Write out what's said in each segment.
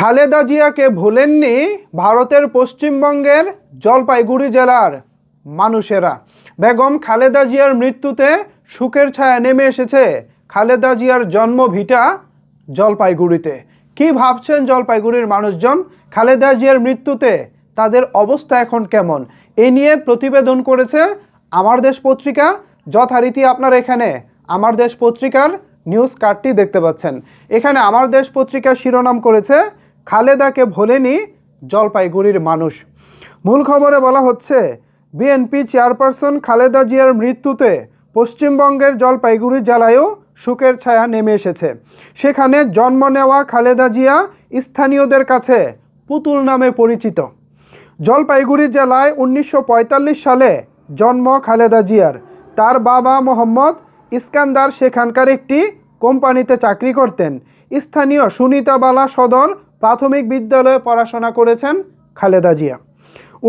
খালেদা জিয়াকে ভোলেননি ভারতের পশ্চিমবঙ্গের জলপাইগুড়ি জেলার মানুষেরা। বেগম খালেদা জিয়ার মৃত্যুতে শোকের ছায়া নেমে এসেছে খালেদা জিয়ার জন্মভিটা জলপাইগুড়িতে। কি ভাবছেন জলপাইগুড়ির মানুষজন? খালেদা জিয়ার মৃত্যুতে তাদের অবস্থা এখন কেমন? এ নিয়ে প্রতিবেদন করেছে আমার দেশ পত্রিকা। যথারীতি আপনারা এখানে আমার দেশ পত্রিকার নিউজ কার্ডটি দেখতে পাচ্ছেন। এখানে আমার দেশ পত্রিকা শিরোনাম করেছে খালেদাকে ভোলেনি জলপাইগুড়ির মানুষ। মূল খবরে বলা হচ্ছে, বিএনপি চেয়ারপারসন খালেদা জিয়ার মৃত্যুতে পশ্চিমবঙ্গের জলপাইগুড়ি জেলায়ও শোকের ছায়া নেমে এসেছে। সেখানে জন্ম নেওয়া খালেদা জিয়া স্থানীয়দের কাছে পুতুল নামে পরিচিত। জলপাইগুড়ি জেলায় 1945 সালে জন্ম খালেদা জিয়ার। তার বাবা মোহাম্মদ ইস্কান্দার সেখানকার একটি কোম্পানিতে চাকরি করতেন। স্থানীয় সুনিতাবালা সদর প্রাথমিক বিদ্যালয়ে পড়াশোনা করেছেন খালেদা জিয়া।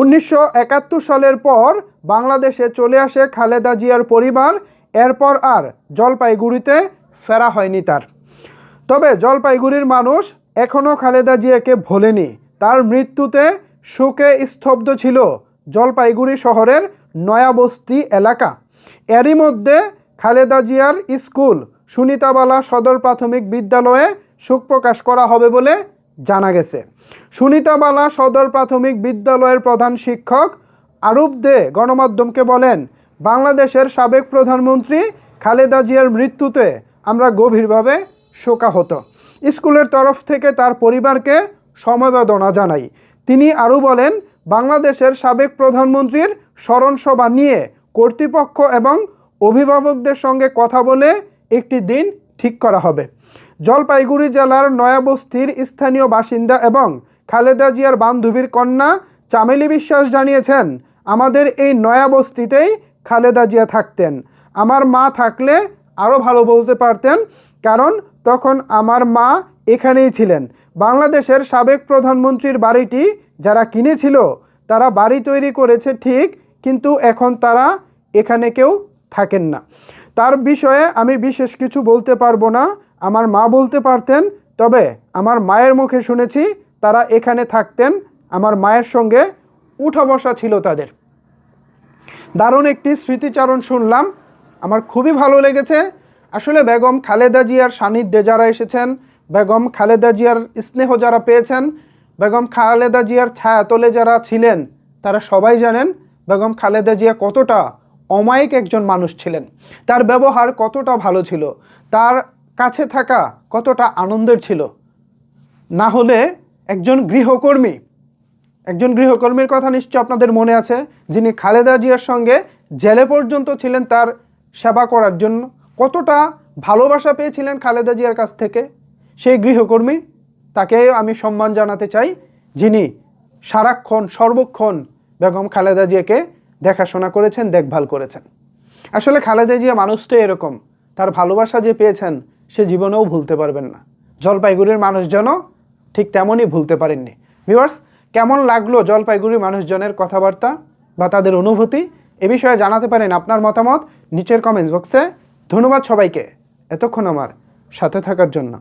1971 সালের পর বাংলাদেশে চলে আসে খালেদা জিয়ার পরিবার। এরপর আর জলপাইগুড়িতে ফেরা হয়নি তার। তবে জলপাইগুড়ির মানুষ এখনও খালেদা জিয়াকে ভোলেনি। তার মৃত্যুতে শোকে স্তব্ধ ছিল জলপাইগুড়ি শহরের নয়াবস্তি এলাকা। এরই মধ্যে খালেদা জিয়ার স্কুল সুনিতাবালা সদর প্রাথমিক বিদ্যালয়ে শোক প্রকাশ করা হবে বলে জানা গেছে। সুনিতাবালা সদর প্রাথমিক বিদ্যালয়ের প্রধান শিক্ষক আরুপ দে গণমাধ্যমকে বলেন, বাংলাদেশের সাবেক প্রধানমন্ত্রী খালেদা জিয়ার মৃত্যুতে আমরা গভীরভাবে শোকাহত। স্কুলের তরফ থেকে তার পরিবারকে সমবেদনা জানাই। তিনি আরও বলেন, বাংলাদেশের সাবেক প্রধানমন্ত্রীর স্মরণসভা নিয়ে কর্তৃপক্ষ এবং অভিভাবকদের সঙ্গে কথা বলে একটি দিন ঠিক করা হবে। জলপাইগুড়ি জেলার নয়াবস্তির স্থানীয় বাসিন্দা এবং খালেদা জিয়ার বান্ধবীর কন্যা চামেলি বিশ্বাস জানিয়েছেন, আমাদের এই নয়াবস্তিতেই খালেদা জিয়া থাকতেন। আমার মা থাকলে আরও ভালো বলতে পারতেন, কারণ তখন আমার মা এখানেই ছিলেন। বাংলাদেশের সাবেক প্রধানমন্ত্রীর বাড়িটি যারা কিনেছিল তারা বাড়ি তৈরি করেছে ঠিক, কিন্তু এখন তারা এখানে কেউ থাকেন না। তার বিষয়ে আমি বিশেষ কিছু বলতে পারবো না। আমার মা বলতে পারতেন, তবে আমার মায়ের মুখে শুনেছি তারা এখানে থাকতেন। আমার মায়ের সঙ্গে উঠা বসা ছিল তাদের। দারুণ একটি স্মৃতিচারণ শুনলাম, আমার খুবই ভালো লেগেছে। আসলে বেগম খালেদা জিয়ার সান্নিধ্যে যারা এসেছেন, বেগম খালেদা জিয়ার স্নেহ যারা পেয়েছেন, বেগম খালেদা জিয়ার ছায়াতলে যারা ছিলেন, তারা সবাই জানেন বেগম খালেদা জিয়া কতটা অমায়িক একজন মানুষ ছিলেন। তার ব্যবহার কতটা ভালো ছিল, তার কাছে থাকা কতটা আনন্দের ছিল। না হলে একজন গৃহকর্মীর কথা নিশ্চয় আপনাদের মনে আছে, যিনি খালেদা জিয়ার সঙ্গে জেলে পর্যন্ত ছিলেন তার সেবা করার জন্য। কতটা ভালোবাসা পেয়েছিলেন খালেদা জিয়ার কাছ থেকে সেই গৃহকর্মী। তাকে আমি সম্মান জানাতে চাই, যিনি সারাক্ষণ সর্বক্ষণ বেগম খালেদা জিয়াকে দেখাশোনা করেছেন, দেখভাল করেছেন। আসলে খালেদা জিয়া মানুষটাই এরকম, তার ভালোবাসা যে পেয়েছেন সে জীবনেও ভুলতে পারবেন না। জলপাইগুড়ির মানুষজনও ঠিক তেমনই ভুলতে পারেননি। ভিউয়ার্স, কেমন লাগলো জলপাইগুড়ির মানুষজনের কথাবার্তা বা তাদের অনুভূতি? এ বিষয়ে জানাতে পারেন আপনার মতামত নিচের কমেন্টস বক্সে। ধন্যবাদ সবাইকে এতক্ষণ আমার সাথে থাকার জন্য।